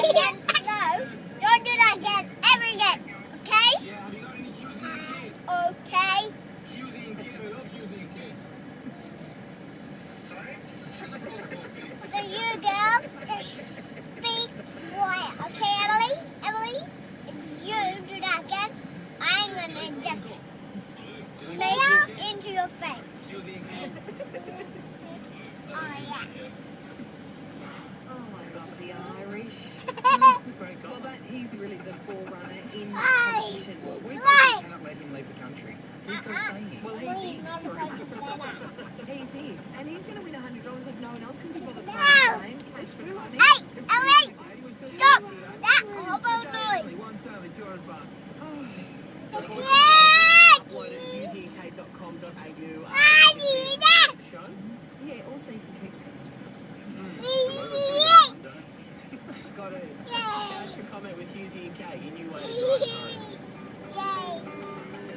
again. No, don't do that again. Ever again. Okay? Yeah, have you got any Hughesy and Kate? Okay. Hughesy and Kate, I love Hughesy and Kate. Sorry? Just a roll call, please. So you girls, just speak quiet. Okay, Emily? Emily? If you do that again, I'm gonna just mail into your face. Hughesy and Kate. Oh, yeah. Oh, I love the Irish. Well, he's really the forerunner in Hey, competition. Well, we right. cannot let him leave the country. He's got to stay here. Well, Please, he's never it. say that. He's it. And he's going to win $100 if no one else can be bothered No. playing. It's true. I mean, Hey, it's Emily, true. stop that hobo noise. One serving, $200. It's Upload at it. hughesandkate.com.au. I need it. Show. Yeah, also you can keep saying Yay. It's got a Yay. comment with Hughesy and Kate. You knew where to go. Yay.